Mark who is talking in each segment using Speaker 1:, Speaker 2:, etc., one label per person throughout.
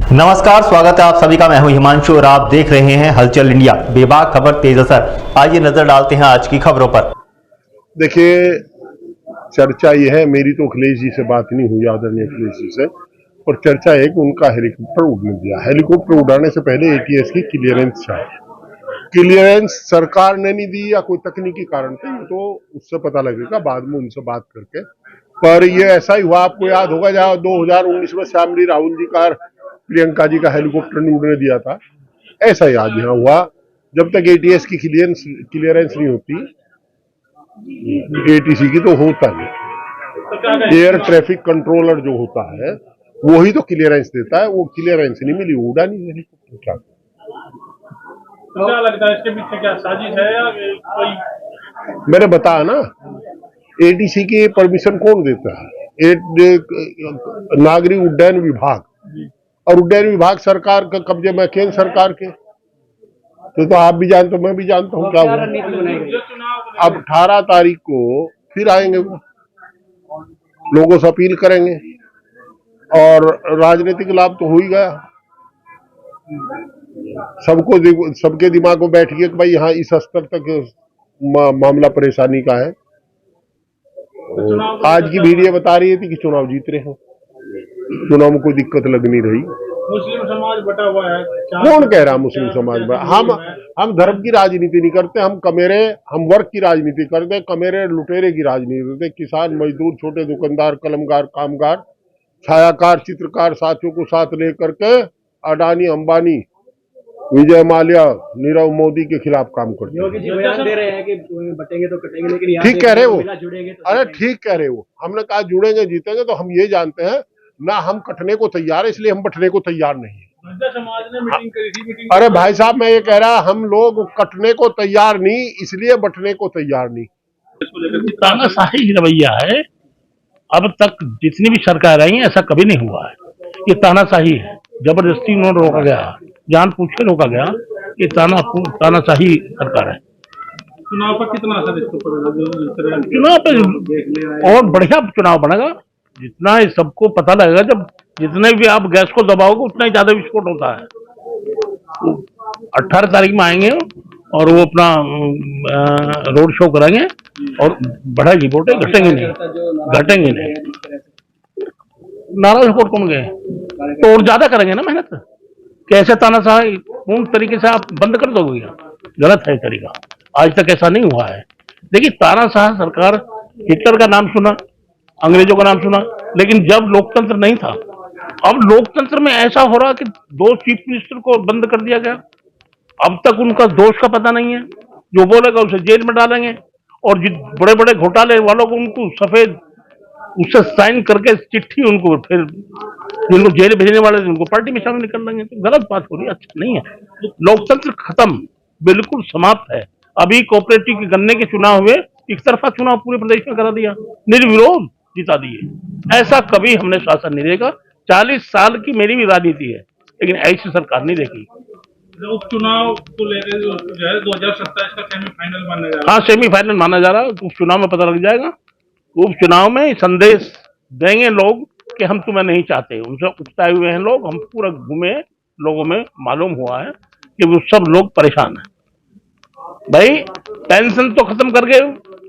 Speaker 1: नमस्कार, स्वागत है आप सभी का। मैं हूं हिमांशु और आप देख रहे हैं हलचल इंडिया। बेबाक खबर तेज असर। आइए नजर डालते हैं आज की खबरों पर।
Speaker 2: देखिए, चर्चा ये है, मेरी तो अखिलेश जी से बात नहीं हुई, आदरणीय अखिलेश जी से, और चर्चा है कि उनका हेलीकॉप्टर उड़ने दिया। हेलीकॉप्टर उड़ाने से पहले एटीएस की क्लियरेंस चाहिए। क्लियरेंस सरकार ने नहीं दी या कोई तकनीकी कारण थे, तो उससे पता लगेगा बाद में उनसे बात करके। पर ये ऐसा ही हुआ, आपको याद होगा जहाँ 2019 में श्यामली राहुल जी का प्रियंका जी का हेलीकॉप्टर नहीं उड़ने दिया था, ऐसा ही आज यहाँ हुआ। जब तक एटीएस की क्लियरेंस नहीं होती, एटीसी की तो होता नहीं। एयर ट्रैफिक कंट्रोलर जो होता है वो ही तो क्लियरेंस देता है, वो क्लियरेंस नहीं मिली, उड़ा नहीं हेलीकॉप्टर।
Speaker 3: क्या लगता है इसके पीछे क्या साजिश है या कोई?
Speaker 2: मैंने बताया ना, एटीसी की परमिशन कौन देता है? नागरिक उड्डयन विभाग, और उड्डयन विभाग सरकार का कब्जे में, केंद्र सरकार के। तो आप भी जानते हो, मैं भी जानता हूँ क्या हुआ। अब 18 तारीख को फिर आएंगे, वो लोगों से अपील करेंगे और राजनीतिक लाभ तो हो ही गया। सबके दिमाग में बैठ गया कि भाई यहाँ इस स्तर तक मामला परेशानी का है। आज की वीडियो बता रही थी कि चुनाव जीत रहे हैं, चुनाव में कोई दिक्कत लग नहीं रही।
Speaker 3: मुस्लिम समाज बटा हुआ है।
Speaker 2: कौन कह रहा है मुस्लिम समाज में? हम धर्म की राजनीति नहीं करते, हम वर्ग की राजनीति करते हैं, कमेरे लुटेरे की राजनीति करते। किसान, मजदूर, छोटे दुकानदार, कलमगार, कामगार, छायाकार, चित्रकार साथियों को साथ लेकर के अडानी, अंबानी, विजय माल्या, नीरव मोदी के खिलाफ काम करते हैं।
Speaker 4: योगी जी बयान दे रहे हैं कि बटेंगे तो कटेंगे, लेकिन
Speaker 2: ठीक कह रहे हो।
Speaker 4: तो
Speaker 2: अरे ठीक कह रहे हो, हमने कहा जुड़ेंगे जीतेंगे, तो हम ये जानते हैं ना, हम कटने को तैयार है, इसलिए हम बटने को तैयार नहीं है।
Speaker 3: समाज ने मीटिंग करी थी, मीटिंग।
Speaker 2: अरे भाई साहब, मैं ये कह रहा, हम लोग कटने को तैयार नहीं, इसलिए बटने को तैयार नहीं।
Speaker 5: तानाशाही रवैया है। अब तक जितनी भी सरकार आई है ऐसा कभी नहीं हुआ है। ये तानाशाही है, जबरदस्ती उन्होंने रोका गया, जान पूछ के रोका गया। ये तानाशाही सरकार है।
Speaker 3: चुनाव पर कितना असर इसको पड़ेगा?
Speaker 5: चुनाव पे और बढ़िया चुनाव बनेगा। जितना ही सबको पता लगेगा, जब जितने भी आप गैस को दबाओगे उतना ही ज्यादा विस्फोट होता है। 18 तारीख में आएंगे और वो अपना रोड शो करेंगे और बढ़ेगी वोटें, घटेंगे नहीं। नाराज होकर कौन गए? तो और ज्यादा करेंगे ना मेहनत। कैसे तानाशाही पूर्ण तरीके से आप बंद कर दोगे? गलत है तरीका, आज तक ऐसा नहीं हुआ है। देखिए, तानाशाह सरकार, हिटलर का नाम सुना, अंग्रेजों का नाम सुना, लेकिन जब लोकतंत्र नहीं था, अब लोकतंत्र में ऐसा हो रहा कि 2 चीफ मिनिस्टर को बंद कर दिया गया। अब तक उनका दोष का पता नहीं है, जो बोलेगा उसे जेल में डालेंगे, और जिन बड़े बड़े घोटाले वालों को उनको सफेद उससे साइन करके चिट्ठी, उनको फिर जिनको जेल भेजने वाले उनको पार्टी में शामिल कर लेंगे। तो गलत बात हो रही है, अच्छा नहीं है। लोकतंत्र खत्म, बिल्कुल समाप्त है। अभी कोऑपरेटिव के गन्ने के चुनाव हुए, एक तरफा चुनाव पूरे प्रदेश में करा दिया, निर्विरोध जिता दिए। ऐसा कभी हमने शासन नहीं देगा। 40 साल की मेरी भी राजनीति है, लेकिन ऐसी सरकार नहीं देखी।
Speaker 3: उपचुनाव को लेकर जो है 2027 का सेमीफाइनल माना जा रहा है।
Speaker 5: हाँ, सेमीफाइनल माना जा रहा है। उपचुनाव में पता लग जाएगा। उपचुनाव में संदेश देंगे लोग कि हम तुम्हें नहीं चाहते। उनसे उकताए हुए हैं लोग, हम पूरा घूमे, लोगों में मालूम हुआ है कि वो सब लोग परेशान हैं। भाई, पेंशन तो खत्म कर गए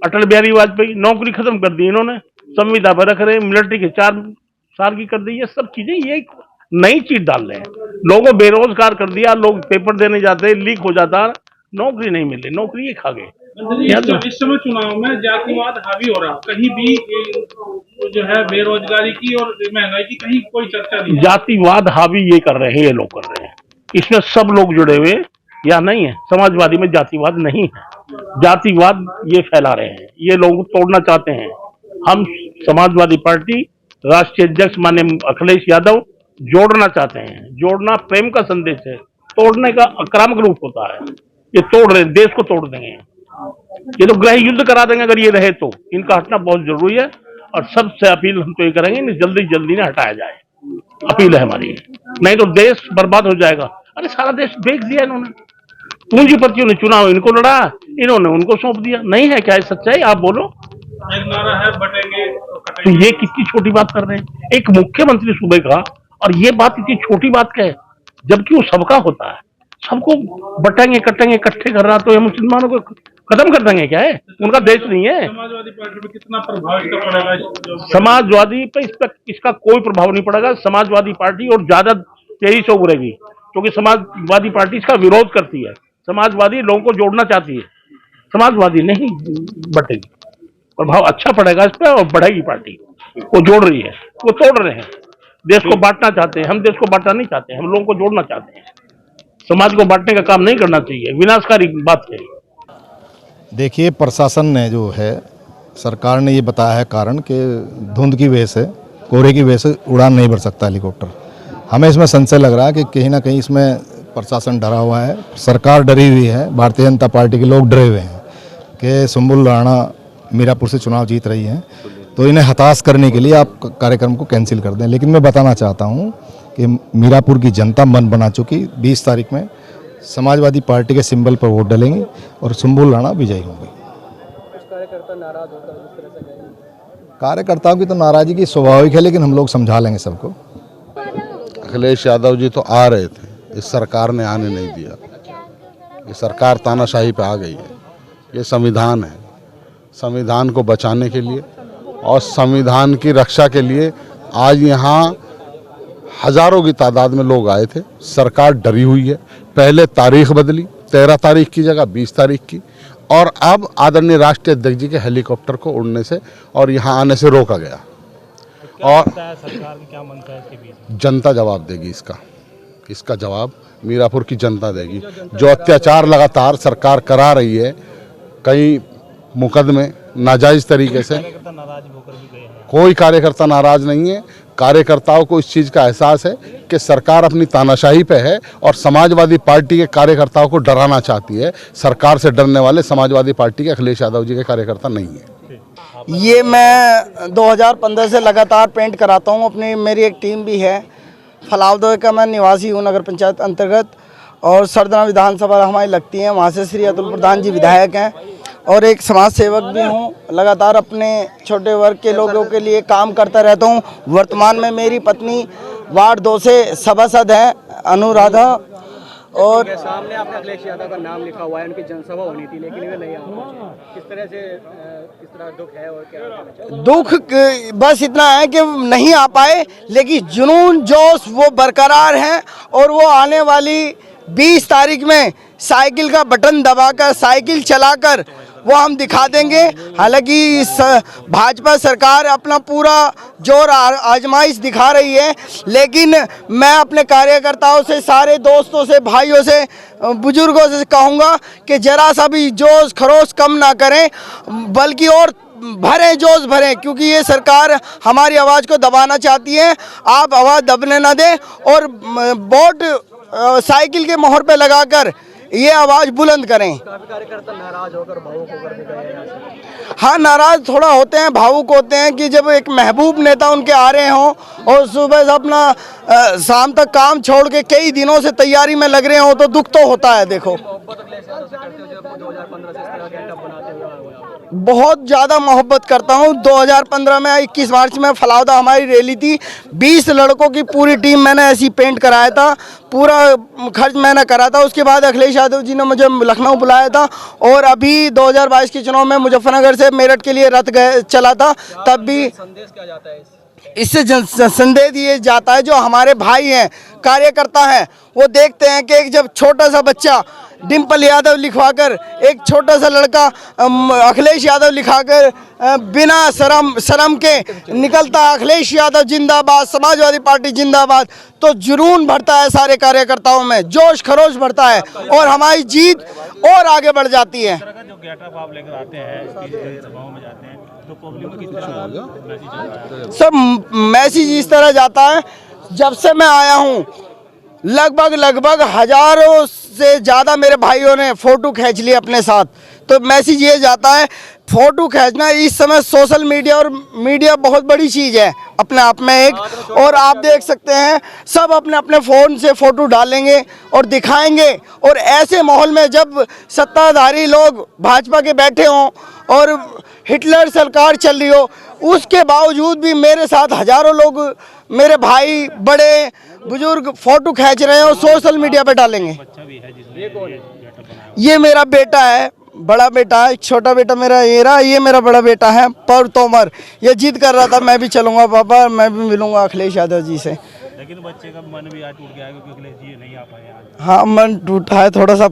Speaker 5: अटल बिहारी वाजपेयी, नौकरी खत्म कर दी इन्होंने, संविदा पर रख रहे, मिलिट्री के 4 साल की कर दी। ये सब चीजें, ये नई चीज डाल रहे हैं, लोगों बेरोजगार कर दिया। लोग पेपर देने जाते, लीक हो जाता, नौकरी नहीं मिल रही, नौकरी ये खा गए।
Speaker 3: इस समय चुनाव में जातिवाद हावी हो रहा, कहीं भी जो है बेरोजगारी की और महंगाई की कहीं कोई चर्चा नहीं।
Speaker 5: जातिवाद हावी ये कर रहे हैं, ये लोग कर रहे हैं। इसमें सब लोग जुड़े हुए या नहीं है? समाजवादी में जातिवाद नहीं है, जातिवाद ये फैला रहे हैं, ये लोग तोड़ना चाहते हैं। हम समाजवादी पार्टी, राष्ट्रीय अध्यक्ष माननीय अखिलेश यादव जोड़ना चाहते हैं। जोड़ना प्रेम का संदेश है, तोड़ने का आक्रामक रूप होता है। ये तोड़ रहे, देश को तोड़ देंगे, ये तो गृह युद्ध करा देंगे अगर ये रहे तो। इनका हटना बहुत जरूरी है, और सबसे अपील हम तो ये करेंगे, जल्दी ना हटाया जाए, अपील है हमारी, नहीं तो देश बर्बाद हो जाएगा। अरे सारा देश बेच दिया इन्होंने, पूंजीपतियों ने चुनाव इनको लड़ा, इन्होंने उनको सौंप दिया। नहीं है क्या सच्चाई? आप बोलो।
Speaker 3: एक नारा है, बटेंगे
Speaker 5: तो ये कितनी छोटी बात कर रहे हैं। एक मुख्यमंत्री सूबे का और ये बात इतनी छोटी बात क्या है, जबकि वो सबका होता है। सबको बटेंगे कटेंगे इकट्ठे कर रहा तो ये मुसलमानों को खत्म कर देंगे क्या है? उनका देश नहीं है।
Speaker 3: समाजवादी पार्टी में कितना प्रभाव इसका पड़ेगा?
Speaker 5: समाजवादी पे इसका कोई प्रभाव नहीं पड़ेगा। समाजवादी पार्टी और ज्यादा तेजी से उभरेगी, क्योंकि समाजवादी पार्टी इसका विरोध करती है। समाजवादी लोगों को जोड़ना चाहती है, समाजवादी नहीं बटेगी। प्रभाव अच्छा पड़ेगा इस पर और बढ़ेगी पार्टी। वो जोड़ रही है, वो तोड़ रहे हैं। देश को बांटना चाहते हैं, हम देश को बांटना नहीं चाहते, हम लोगों को जोड़ना चाहते हैं। समाज को बांटने का काम नहीं करना चाहिए, विनाशकारी बात है।
Speaker 6: देखिए, प्रशासन ने जो है, सरकार ने ये बताया है कारण कि धुंध की वजह से, कोहरे की वजह से उड़ान नहीं भर सकता हेलीकॉप्टर। हमें इसमें संशय लग रहा है कि कहीं ना कहीं इसमें प्रशासन डरा हुआ है, सरकार डरी हुई है, भारतीय जनता पार्टी के लोग डरे हुए हैं कि सुंबुल राणा मीरापुर से चुनाव जीत रही हैं, तो इन्हें हताश करने के लिए आप कार्यक्रम को कैंसिल कर दें। लेकिन मैं बताना चाहता हूँ कि मीरापुर की जनता मन बना चुकी। 20 तारीख में समाजवादी पार्टी के सिंबल पर वोट डालेंगे और सुंबुल राणा विजयी होंगे।
Speaker 4: कार्यकर्ता नाराज होकर जिस तरह से गए,
Speaker 6: कार्यकर्ताओं की तो नाराजगी की स्वाभाविक है, लेकिन हम लोग समझा लेंगे सबको।
Speaker 7: अखिलेश यादव जी तो आ रहे थे, इस सरकार ने आने नहीं दिया। ये सरकार तानाशाही पे आ गई है। ये संविधान है, संविधान को बचाने के लिए और संविधान की रक्षा के लिए आज यहाँ हजारों की तादाद में लोग आए थे। सरकार डरी हुई है। पहले तारीख बदली, 13 तारीख की जगह 20 तारीख की, और अब आदरणीय राष्ट्रीय अध्यक्ष जी के हेलीकॉप्टर को उड़ने से और यहाँ आने से रोका गया। और
Speaker 8: सरकार की क्या मनता है इसके बीच?
Speaker 7: जनता जवाब देगी इसका जवाब मीरापुर की जनता देगी। जो अत्याचार लगातार सरकार करा रही है, कई मुकदमे नाजायज तरीके से,
Speaker 8: नाराज होकर भी गए हैं।
Speaker 7: कोई कार्यकर्ता नाराज नहीं है। कार्यकर्ताओं को इस चीज़ का एहसास है कि सरकार अपनी तानाशाही पे है और समाजवादी पार्टी के कार्यकर्ताओं को डराना चाहती है। सरकार से डरने वाले समाजवादी पार्टी के अखिलेश यादव जी के कार्यकर्ता नहीं है।
Speaker 9: ये मैं 2015 से लगातार पेंट कराता हूँ। अपनी मेरी एक टीम भी है। फलावदों का मैं निवासी हूँ, नगर पंचायत अंतर्गत, और सरदना विधानसभा हमारी लगती है। वहाँ से श्री अतुल प्रधान जी विधायक हैं और एक समाज सेवक भी हूँ। लगातार अपने छोटे वर्ग के लोगों के लिए काम करता रहता हूँ। वर्तमान में मेरी पत्नी वार्ड 2 से सभासद हैं, अनुराधा। और
Speaker 4: सामने आपने अखिलेश यादव का नाम लिखा हुआ है, उनकी जनसभा होनी थी लेकिन वे नहीं आ पहुंचे। किस तरह से किस तरह दुख है और क्या कहना चाहते?
Speaker 9: दुख बस इतना है कि नहीं आ पाए, लेकिन जुनून जोश वो बरकरार है और वो आने वाली 20 तारीख में साइकिल का बटन दबाकर, साइकिल चलाकर वो हम दिखा देंगे। हालांकि भाजपा सरकार अपना पूरा जोर आजमाइश दिखा रही है, लेकिन मैं अपने कार्यकर्ताओं से, सारे दोस्तों से, भाइयों से, बुजुर्गों से कहूँगा कि जरा सा भी जोश खरोश कम ना करें, बल्कि और भरें, जोश भरें, क्योंकि ये सरकार हमारी आवाज़ को दबाना चाहती है। आप आवाज़ दबने ना दें और वोट साइकिल के मोहर पे लगाकर ये आवाज़ बुलंद करें।
Speaker 4: काफी कार्यकर्ता नाराज होकर भावुक होकर भी गए हैं।
Speaker 9: हाँ, नाराज थोड़ा होते हैं, भावुक होते हैं कि जब एक महबूब नेता उनके आ रहे हों और सुबह से अपना शाम तक काम छोड़ के कई दिनों से तैयारी में लग रहे हों, तो दुख तो होता है। देखो, बहुत ज़्यादा मोहब्बत करता हूँ। 2015 में 21 मार्च में फलावदा हमारी रैली थी। 20 लड़कों की पूरी टीम मैंने ऐसी पेंट कराया था, पूरा खर्च मैंने करा था। उसके बाद अखिलेश यादव जी ने मुझे लखनऊ बुलाया था और अभी 2022 के चुनाव में मुजफ्फरनगर से मेरठ के लिए रथ चला था। तब भी
Speaker 4: संदेश क्या जाता है
Speaker 9: इससे संदेश ये जाता है, जो हमारे भाई हैं, कार्यकर्ता हैं, वो देखते हैं कि एक जब छोटा सा बच्चा डिम्पल यादव लिखवाकर, एक छोटा सा लड़का अखिलेश यादव लिखाकर बिना शर्म के निकलता है अखिलेश यादव जिंदाबाद, समाजवादी पार्टी जिंदाबाद, तो जुनून भरता है सारे कार्यकर्ताओं में, जोश खरोश भरता है और हमारी जीत और आगे बढ़ जाती है।
Speaker 8: जो गेटअप आप लेकर आते हैं, सभाओं में जाते हैं, तो पब्लिक को किस तरह
Speaker 9: सब मैसेज इस तरह जाता है। जब से मैं आया हूँ लगभग हजारों से ज़्यादा मेरे भाइयों ने फ़ोटो खींच लिए अपने साथ। तो मैसेज ये जाता है, फ़ोटो खींचना इस समय सोशल मीडिया और मीडिया बहुत बड़ी चीज़ है अपने आप में एक, और आप देख सकते हैं सब अपने अपने फ़ोन से फ़ोटो डालेंगे और दिखाएंगे। और ऐसे माहौल में जब सत्ताधारी लोग भाजपा के बैठे हों और हिटलर सरकार चल रही हो, उसके बावजूद भी मेरे साथ हजारों लोग, मेरे भाई बड़े बुजुर्ग फोटो खींच रहे हैं और सोशल मीडिया पे डालेंगे। ये मेरा बेटा है, बड़ा बेटा है, छोटा बेटा मेरा ये मेरा बड़ा बेटा है पर तोमर। ये जिद कर रहा था मैं भी चलूंगा पापा, मैं भी मिलूंगा अखिलेश यादव जी से।
Speaker 8: लेकिन बच्चे का मन भी आज टूट गया है क्योंकि अखिलेश जी नहीं आ पाए आज।
Speaker 9: हाँ, मन टूटा है, थोड़ा सा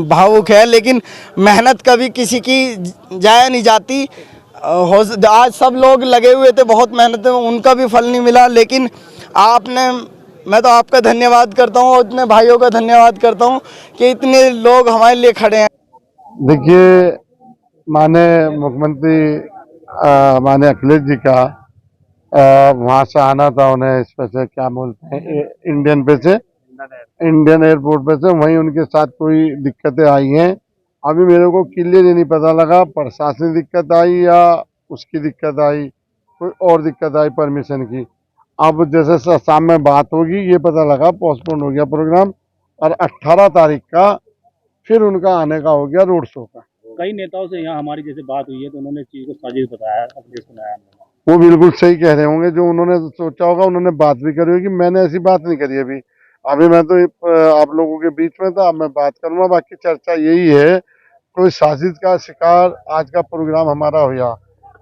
Speaker 9: भावुक है, लेकिन मेहनत कभी किसी की जाया नहीं जाती। आज सब लोग लगे हुए थे, बहुत मेहनत है, उनका भी फल नहीं मिला। लेकिन आपने, मैं तो आपका धन्यवाद करता हूँ और इतने भाइयों का धन्यवाद करता हूँ कि इतने लोग हमारे लिए खड़े हैं।
Speaker 2: देखिए, माने मुख्यमंत्री माने अखिलेश जी का वहाँ से आना था उन्हें, इस पे से क्या बोलते हैं, इंडियन एयरपोर्ट पे से, वहीं उनके साथ कोई दिक्कतें आई हैं। अभी मेरे को क्लियर ही नहीं पता लगा प्रशासनिक दिक्कत आई या उसकी दिक्कत आई, कोई और दिक्कत आई परमिशन की। अब जैसे शाम में बात होगी ये पता लगा पोस्टपोन हो गया प्रोग्राम और 18 तारीख का फिर उनका आने का हो गया रोड शो का।
Speaker 8: कई नेताओं से यहाँ हमारी जैसे बात हुई है तो उन्होंने चीज को साजिश बताया, अखिलेश को बनाया।
Speaker 2: वो बिल्कुल सही कह रहे होंगे, जो उन्होंने सोचा होगा उन्होंने बात भी करी होगी। मैंने ऐसी बात नहीं करी अभी मैं तो आप लोगों के बीच में था, अब मैं बात करूंगा। बाकी चर्चा यही है, कोई साजिश का शिकार आज का प्रोग्राम हमारा हुआ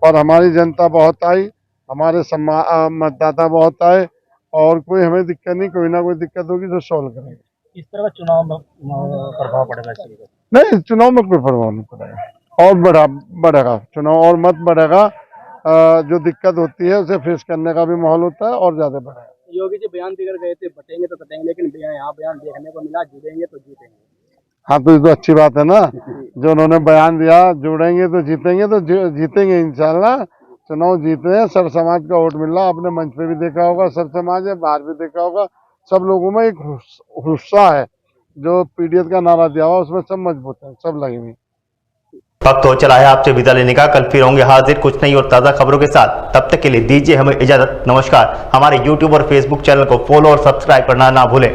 Speaker 2: और हमारी जनता बहुत आई, हमारे मतदाता बहुत आए और कोई हमें दिक्कत नहीं, कोई ना कोई दिक्कत होगी तो सॉल्व करेंगे।
Speaker 8: इस तरह का चुनाव में प्रभाव पड़ेगा इस चीज का?
Speaker 2: नहीं, चुनाव में कोई प्रभाव नहीं पड़ेगा और बढ़ेगा चुनाव और मत बढ़ेगा। जो दिक्कत होती है उसे फेस करने का भी माहौल होता है और ज्यादा बढ़ेगा।
Speaker 4: योगी जी बयान देकर गए थे बटेंगे तो कटेंगे, लेकिन यहाँ बयान देखने को मिला जुड़ेंगे तो जीतेंगे।
Speaker 2: हाँ, तो ये तो अच्छी बात है ना, जो उन्होंने बयान दिया जुड़ेंगे तो जीतेंगे इंशाल्लाह। चुनाव जीते हैं, सब समाज का वोट मिल रहा, आपने मंच पे भी देखा होगा, सब समाज है, बाहर भी देखा होगा, सब लोगों में एक उत्साह है। जो पीडीएस का नारा दिया हुआ उसमें सब मजबूत है, सब लगे हुए।
Speaker 1: वक्त हो चला है आपसे विदा लेने का। कल फिर होंगे हाजिर कुछ नई और ताज़ा खबरों के साथ। तब तक के लिए दीजिए हमें इजाजत। नमस्कार। हमारे YouTube और Facebook चैनल को फॉलो और सब्सक्राइब करना ना भूलें।